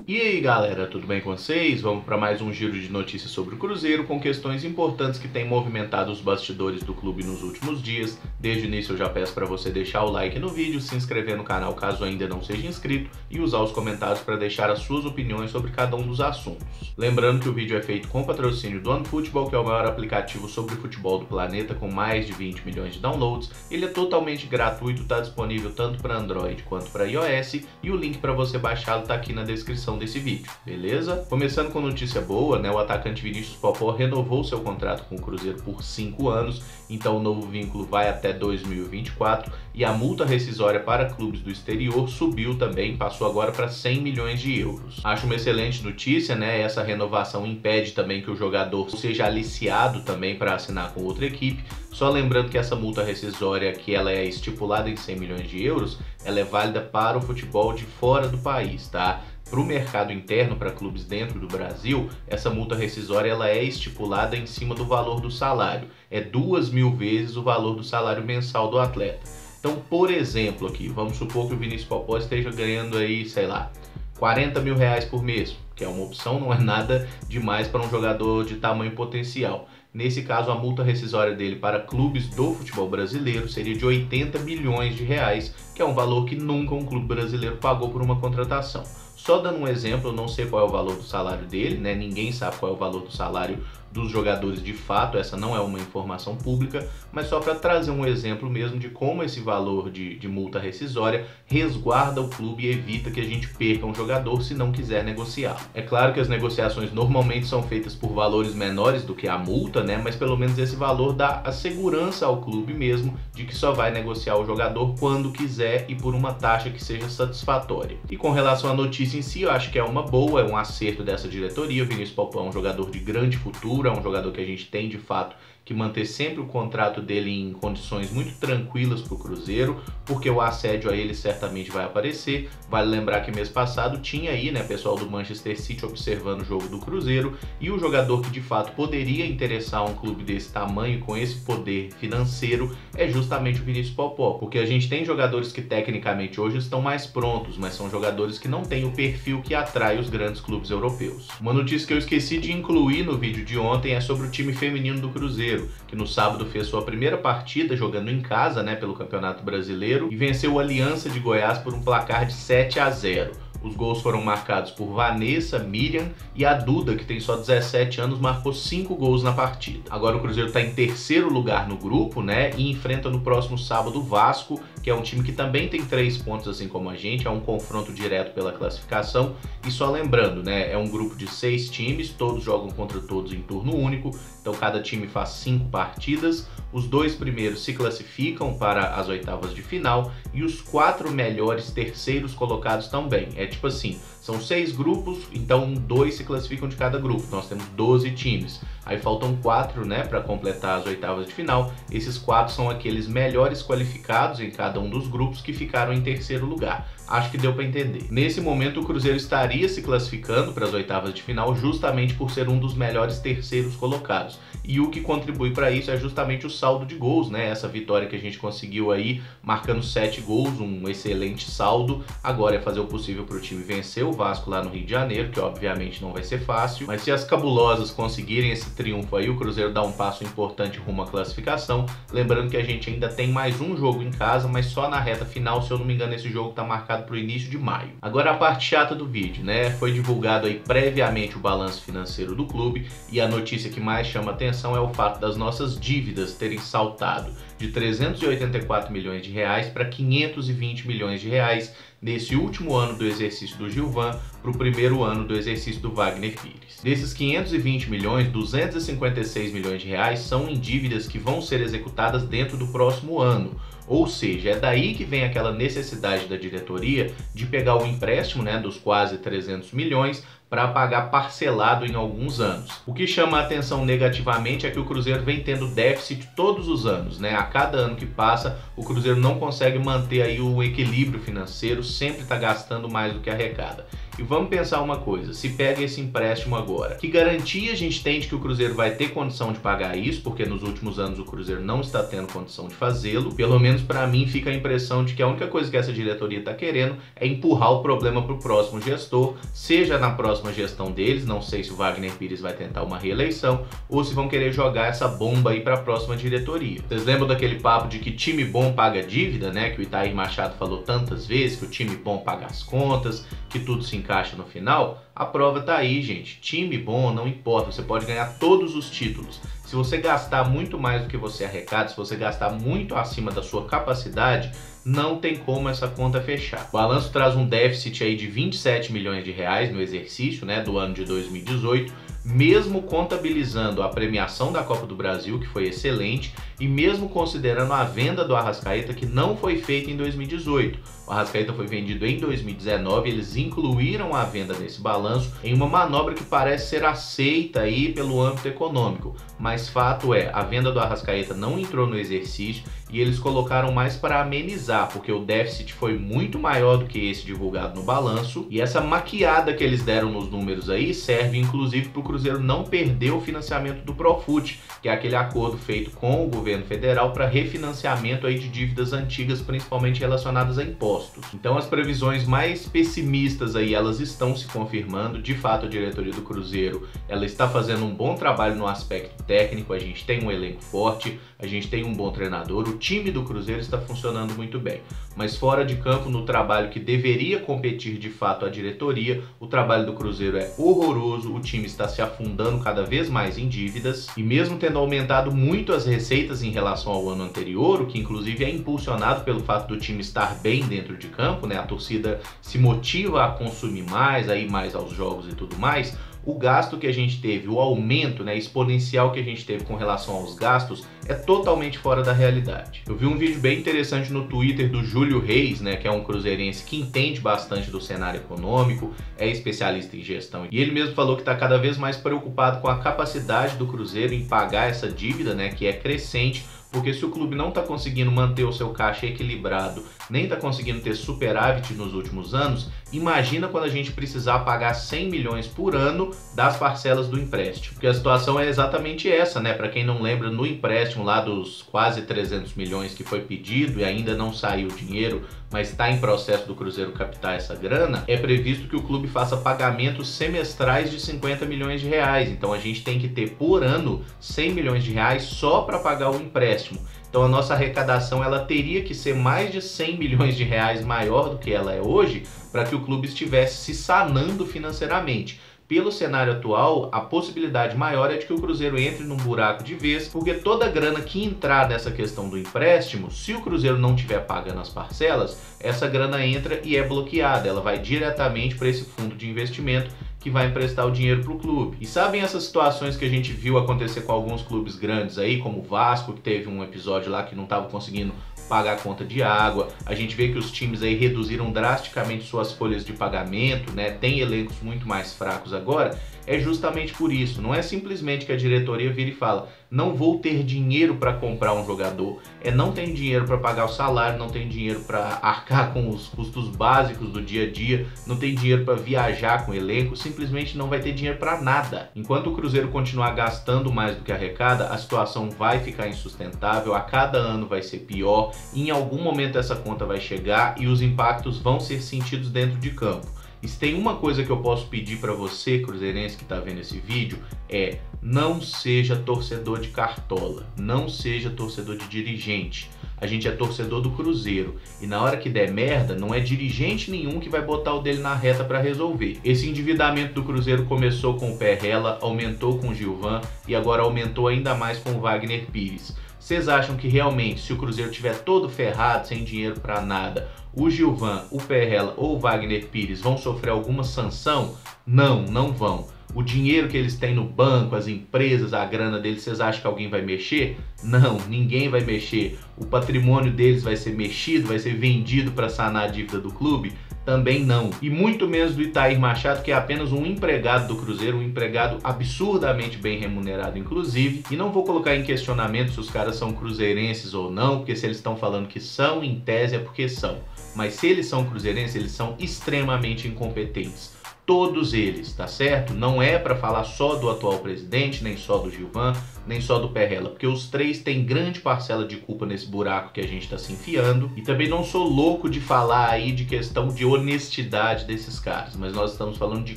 E aí galera, tudo bem com vocês? Vamos para mais um giro de notícias sobre o Cruzeiro com questões importantes que têm movimentado os bastidores do clube nos últimos dias. Desde o início eu já peço para você deixar o like no vídeo, se inscrever no canal caso ainda não seja inscrito e usar os comentários para deixar as suas opiniões sobre cada um dos assuntos. Lembrando que o vídeo é feito com patrocínio do OneFootball, que é o maior aplicativo sobre futebol do planeta com mais de 20 milhões de downloads. Ele é totalmente gratuito, está disponível tanto para Android quanto para iOS e o link para você baixá-lo está aqui na descrição desse vídeo, beleza? Começando com notícia boa, né? O atacante Vinícius Popó renovou seu contrato com o Cruzeiro por 5 anos, então o novo vínculo vai até 2024 e a multa rescisória para clubes do exterior subiu também, passou agora para 100 milhões de euros. Acho uma excelente notícia, né? Essa renovação impede também que o jogador seja aliciado também para assinar com outra equipe. Só lembrando que essa multa rescisória, que ela é estipulada em 100 milhões de euros, ela é válida para o futebol de fora do país, tá? Para o mercado interno, para clubes dentro do Brasil, essa multa rescisória ela é estipulada em cima do valor do salário. É 2.000 vezes o valor do salário mensal do atleta. Então, por exemplo, aqui, vamos supor que o Vinícius Popó esteja ganhando aí, sei lá, 40 mil reais por mês, que é uma opção, não é nada demais para um jogador de tamanho potencial. Nesse caso, a multa rescisória dele para clubes do futebol brasileiro seria de 80 milhões de reais, que é um valor que nunca um clube brasileiro pagou por uma contratação. Só dando um exemplo, eu não sei qual é o valor do salário dele, né? Ninguém sabe qual é o valor do salário dos jogadores de fato, essa não é uma informação pública, mas só para trazer um exemplo mesmo de como esse valor de multa rescisória resguarda o clube e evita que a gente perca um jogador se não quiser negociar. É claro que as negociações normalmente são feitas por valores menores do que a multa, né? Mas pelo menos esse valor dá a segurança ao clube mesmo de que só vai negociar o jogador quando quiser e por uma taxa que seja satisfatória. E com relação à notícia em si, eu acho que é uma boa, é um acerto dessa diretoria. O Vinícius Popó é um jogador de grande futuro, é um jogador que a gente tem de fato que manter sempre o contrato dele em condições muito tranquilas para o Cruzeiro, porque o assédio a ele certamente vai aparecer. Vale lembrar que mês passado tinha aí, né, pessoal do Manchester City observando o jogo do Cruzeiro, e o jogador que de fato poderia interessar um clube desse tamanho, com esse poder financeiro, é justamente o Vinícius Popó, porque a gente tem jogadores que tecnicamente hoje estão mais prontos, mas são jogadores que não têm o perfil que atrai os grandes clubes europeus. Uma notícia que eu esqueci de incluir no vídeo de ontem é sobre o time feminino do Cruzeiro, que no sábado fez sua primeira partida jogando em casa, né, pelo Campeonato Brasileiro, e venceu o Aliança de Goiás por um placar de 7-0. Os gols foram marcados por Vanessa, Miriam e a Duda, que tem só 17 anos, marcou 5 gols na partida. Agora o Cruzeiro está em terceiro lugar no grupo, né, e enfrenta no próximo sábado o Vasco, que é um time que também tem 3 pontos assim como a gente, é um confronto direto pela classificação. E só lembrando, né, é um grupo de 6 times, todos jogam contra todos em turno único, então cada time faz 5 partidas. Os 2 primeiros se classificam para as oitavas de final e os 4 melhores terceiros colocados também. É tipo assim, são 6 grupos, então 2 se classificam de cada grupo. Nós temos 12 times. Aí faltam 4, né, para completar as oitavas de final. Esses 4 são aqueles melhores qualificados em cada um dos grupos que ficaram em terceiro lugar. Acho que deu para entender. Nesse momento o Cruzeiro estaria se classificando para as oitavas de final justamente por ser um dos melhores terceiros colocados. E o que contribui para isso é justamente o saldo de gols, né? Essa vitória que a gente conseguiu aí, marcando 7 gols, um excelente saldo. Agora é fazer o possível para o time vencer o Vasco lá no Rio de Janeiro, que obviamente não vai ser fácil. Mas se as cabulosas conseguirem esse triunfo aí, o Cruzeiro dá um passo importante rumo à classificação. Lembrando que a gente ainda tem mais um jogo em casa, mas só na reta final, se eu não me engano, esse jogo está marcado para o início de maio. Agora a parte chata do vídeo, né? Foi divulgado aí previamente o balanço financeiro do clube e a notícia que mais chama atenção é o fato das nossas dívidas terem saltado de 384 milhões de reais para 520 milhões de reais nesse último ano do exercício do Gilvan para o primeiro ano do exercício do Wagner Pires. Desses 520 milhões, 256 milhões de reais são em dívidas que vão ser executadas dentro do próximo ano. Ou seja, é daí que vem aquela necessidade da diretoria de pegar o empréstimo, né, dos quase 300 milhões para pagar parcelado em alguns anos. O que chama a atenção negativamente é que o Cruzeiro vem tendo déficit todos os anos, né? A cada ano que passa, o Cruzeiro não consegue manter aí o equilíbrio financeiro, sempre está gastando mais do que arrecada. E vamos pensar uma coisa, se pega esse empréstimo agora, que garantia a gente tem de que o Cruzeiro vai ter condição de pagar isso? Porque nos últimos anos o Cruzeiro não está tendo condição de fazê-lo. Pelo menos para mim fica a impressão de que a única coisa que essa diretoria está querendo é empurrar o problema para o próximo gestor, seja na próxima gestão deles, não sei se o Wagner Pires vai tentar uma reeleição, ou se vão querer jogar essa bomba aí para a próxima diretoria. Vocês lembram daquele papo de que time bom paga dívida, né? Que o Itair Machado falou tantas vezes, que o time bom paga as contas, que tudo se encaixa no final? A prova tá aí, gente. Time bom não importa, você pode ganhar todos os títulos. Se você gastar muito mais do que você arrecada, se você gastar muito acima da sua capacidade, não tem como essa conta fechar. O balanço traz um déficit aí de 27 milhões de reais no exercício, né, do ano de 2018, mesmo contabilizando a premiação da Copa do Brasil, que foi excelente, e mesmo considerando a venda do Arrascaeta, que não foi feita em 2018. O Arrascaeta foi vendido em 2019, eles incluíram a venda nesse balanço em uma manobra que parece ser aceita aí pelo âmbito econômico, mas fato é, a venda do Arrascaeta não entrou no exercício e eles colocaram mais para amenizar, porque o déficit foi muito maior do que esse divulgado no balanço, e essa maquiada que eles deram nos números aí serve inclusive para o Cruzeiro não perder o financiamento do Profut, que é aquele acordo feito com o governo federal para refinanciamento aí de dívidas antigas, principalmente relacionadas a impostos. Então as previsões mais pessimistas aí, elas estão se confirmando. De fato, a diretoria do Cruzeiro, ela está fazendo um bom trabalho no aspecto técnico, a gente tem um elenco forte, a gente tem um bom treinador, o time do Cruzeiro está funcionando muito bem. Mas fora de campo, no trabalho que deveria competir de fato a diretoria, o trabalho do Cruzeiro é horroroso, o time está se afundando cada vez mais em dívidas, e mesmo tendo aumentado muito as receitas em relação ao ano anterior, o que inclusive é impulsionado pelo fato do time estar bem dentro de campo, né? A torcida se motiva a consumir mais, a ir mais aos jogos e tudo mais. O gasto que a gente teve, o aumento, né, exponencial que a gente teve com relação aos gastos é totalmente fora da realidade. Eu vi um vídeo bem interessante no Twitter do Júlio Reis, né, que é um cruzeirense que entende bastante do cenário econômico, é especialista em gestão, e ele mesmo falou que está cada vez mais preocupado com a capacidade do Cruzeiro em pagar essa dívida, né, que é crescente, porque se o clube não está conseguindo manter o seu caixa equilibrado, nem está conseguindo ter superávit nos últimos anos, imagina quando a gente precisar pagar 100 milhões por ano das parcelas do empréstimo. Porque a situação é exatamente essa, né? Para quem não lembra, no empréstimo lá dos quase 300 milhões que foi pedido e ainda não saiu o dinheiro, mas está em processo do Cruzeiro captar essa grana, é previsto que o clube faça pagamentos semestrais de 50 milhões de reais. Então a gente tem que ter por ano 100 milhões de reais só para pagar o empréstimo. Então a nossa arrecadação ela teria que ser mais de 100 milhões de reais maior do que ela é hoje para que o clube estivesse se sanando financeiramente. Pelo cenário atual, a possibilidade maior é de que o Cruzeiro entre num buraco de vez, porque toda a grana que entrar nessa questão do empréstimo, se o Cruzeiro não tiver pagando as parcelas, essa grana entra e é bloqueada, ela vai diretamente para esse fundo de investimento que vai emprestar o dinheiro para o clube. E sabem essas situações que a gente viu acontecer com alguns clubes grandes aí, como o Vasco, que teve um episódio lá que não estava conseguindo pagar a conta de água, a gente vê que os times aí reduziram drasticamente suas folhas de pagamento, né? Tem elencos muito mais fracos agora, é justamente por isso. Não é simplesmente que a diretoria vira e fala, não vou ter dinheiro para comprar um jogador, não tem dinheiro para pagar o salário, não tem dinheiro para arcar com os custos básicos do dia a dia, não tem dinheiro para viajar com o elenco, simplesmente não vai ter dinheiro para nada. Enquanto o Cruzeiro continuar gastando mais do que arrecada, a situação vai ficar insustentável, a cada ano vai ser pior, em algum momento essa conta vai chegar e os impactos vão ser sentidos dentro de campo. E se tem uma coisa que eu posso pedir para você, cruzeirense que está vendo esse vídeo, é não seja torcedor de cartola, não seja torcedor de dirigente. A gente é torcedor do Cruzeiro e na hora que der merda, não é dirigente nenhum que vai botar o dele na reta para resolver. Esse endividamento do Cruzeiro começou com o Perrella, aumentou com o Gilvan e agora aumentou ainda mais com o Wagner Pires. Vocês acham que realmente, se o Cruzeiro estiver todo ferrado, sem dinheiro para nada, o Gilvan, o Perrella ou o Wagner Pires vão sofrer alguma sanção? Não, não vão. O dinheiro que eles têm no banco, as empresas, a grana deles, vocês acham que alguém vai mexer? Não, ninguém vai mexer. O patrimônio deles vai ser mexido, vai ser vendido para sanar a dívida do clube? Também não. E muito menos do Itair Machado, que é apenas um empregado do Cruzeiro, um empregado absurdamente bem remunerado, inclusive. E não vou colocar em questionamento se os caras são cruzeirenses ou não, porque se eles estão falando que são, em tese é porque são. Mas se eles são cruzeirenses, eles são extremamente incompetentes. Todos eles, tá certo? Não é para falar só do atual presidente, nem só do Gilvan, nem só do Perrella, porque os três têm grande parcela de culpa nesse buraco que a gente está se enfiando. E também não sou louco de falar aí de questão de honestidade desses caras, mas nós estamos falando de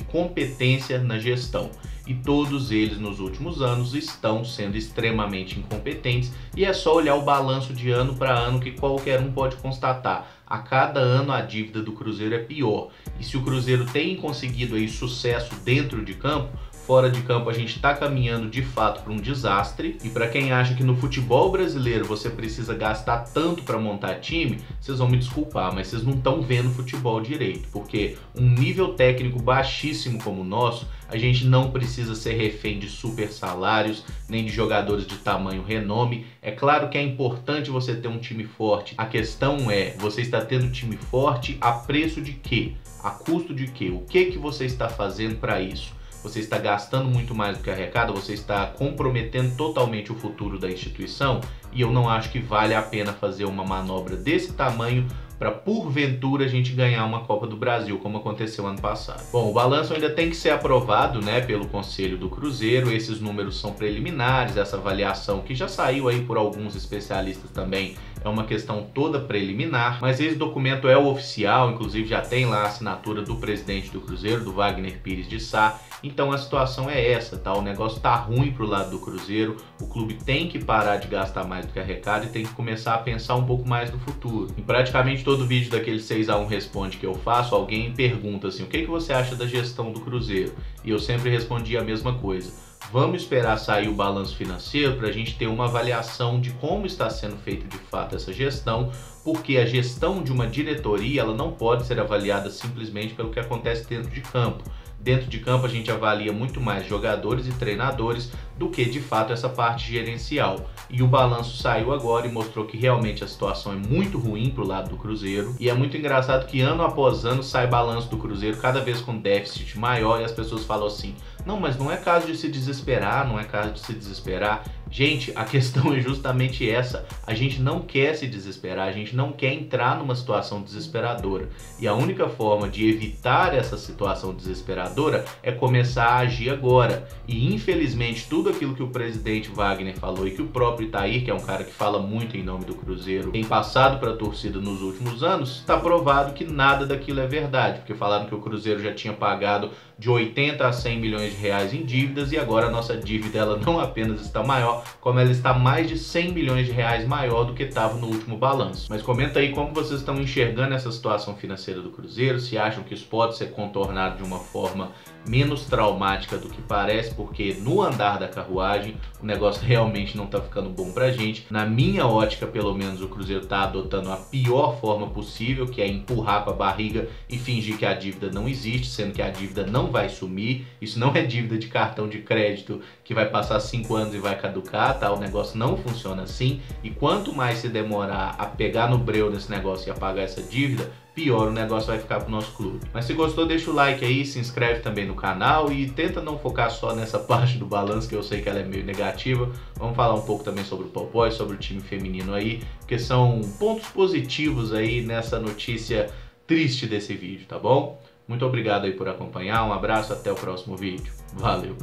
competência na gestão. E todos eles nos últimos anos estão sendo extremamente incompetentes, e é só olhar o balanço de ano para ano que qualquer um pode constatar. A cada ano a dívida do Cruzeiro é pior. E se o Cruzeiro tem conseguido aí sucesso dentro de campo, fora de campo a gente está caminhando de fato para um desastre. E para quem acha que no futebol brasileiro você precisa gastar tanto para montar time, vocês vão me desculpar, mas vocês não estão vendo futebol direito. Porque um nível técnico baixíssimo como o nosso, a gente não precisa ser refém de super salários, nem de jogadores de tamanho renome. É claro que é importante você ter um time forte. A questão é, você está tendo time forte a preço de quê? A custo de quê? O que você está fazendo para isso? Você está gastando muito mais do que arrecada, você está comprometendo totalmente o futuro da instituição, e eu não acho que vale a pena fazer uma manobra desse tamanho para porventura a gente ganhar uma Copa do Brasil, como aconteceu ano passado. Bom, o balanço ainda tem que ser aprovado, né, pelo Conselho do Cruzeiro. Esses números são preliminares, essa avaliação que já saiu aí por alguns especialistas também é uma questão toda preliminar, mas esse documento é o oficial, inclusive já tem lá a assinatura do presidente do Cruzeiro, do Wagner Pires de Sá. Então a situação é essa, tá? O negócio tá ruim pro lado do Cruzeiro, o clube tem que parar de gastar mais do que arrecada e tem que começar a pensar um pouco mais no futuro. Em praticamente todo vídeo daquele 6x1 Responde que eu faço, alguém pergunta assim, o que você acha da gestão do Cruzeiro? E eu sempre respondi a mesma coisa. Vamos esperar sair o balanço financeiro para a gente ter uma avaliação de como está sendo feita de fato essa gestão, porque a gestão de uma diretoria ela não pode ser avaliada simplesmente pelo que acontece dentro de campo. Dentro de campo a gente avalia muito mais jogadores e treinadores do que de fato essa parte gerencial. E o balanço saiu agora e mostrou que realmente a situação é muito ruim pro lado do Cruzeiro. E é muito engraçado que ano após ano sai balanço do Cruzeiro cada vez com déficit maior e as pessoas falam assim, não, mas não é caso de se desesperar, não é caso de se desesperar. Gente, a questão é justamente essa, a gente não quer se desesperar, a gente não quer entrar numa situação desesperadora. E a única forma de evitar essa situação desesperadora é começar a agir agora. E infelizmente tudo aquilo que o presidente Wagner falou e que o próprio Itair, que é um cara que fala muito em nome do Cruzeiro, tem passado para a torcida nos últimos anos, está provado que nada daquilo é verdade. Porque falaram que o Cruzeiro já tinha pagado de 80 a 100 milhões de reais em dívidas e agora a nossa dívida ela não apenas está maior, como ela está mais de 100 milhões de reais maior do que estava no último balanço. Mas comenta aí como vocês estão enxergando essa situação financeira do Cruzeiro, se acham que isso pode ser contornado de uma forma menos traumática do que parece, porque no andar da carruagem o negócio realmente não tá ficando bom pra gente. Na minha ótica, pelo menos, o Cruzeiro tá adotando a pior forma possível, que é empurrar com a barriga e fingir que a dívida não existe, sendo que a dívida não vai sumir. Isso não é dívida de cartão de crédito que vai passar 5 anos e vai caducar, tá? O negócio não funciona assim, e quanto mais se demorar a pegar no breu nesse negócio e a pagar essa dívida, pior o negócio vai ficar pro nosso clube. Mas se gostou, deixa o like aí, se inscreve também no canal e tenta não focar só nessa parte do balanço, que eu sei que ela é meio negativa. Vamos falar um pouco também sobre o Popói, sobre o time feminino aí, porque são pontos positivos aí nessa notícia triste desse vídeo, tá bom? Muito obrigado aí por acompanhar, um abraço, até o próximo vídeo. Valeu!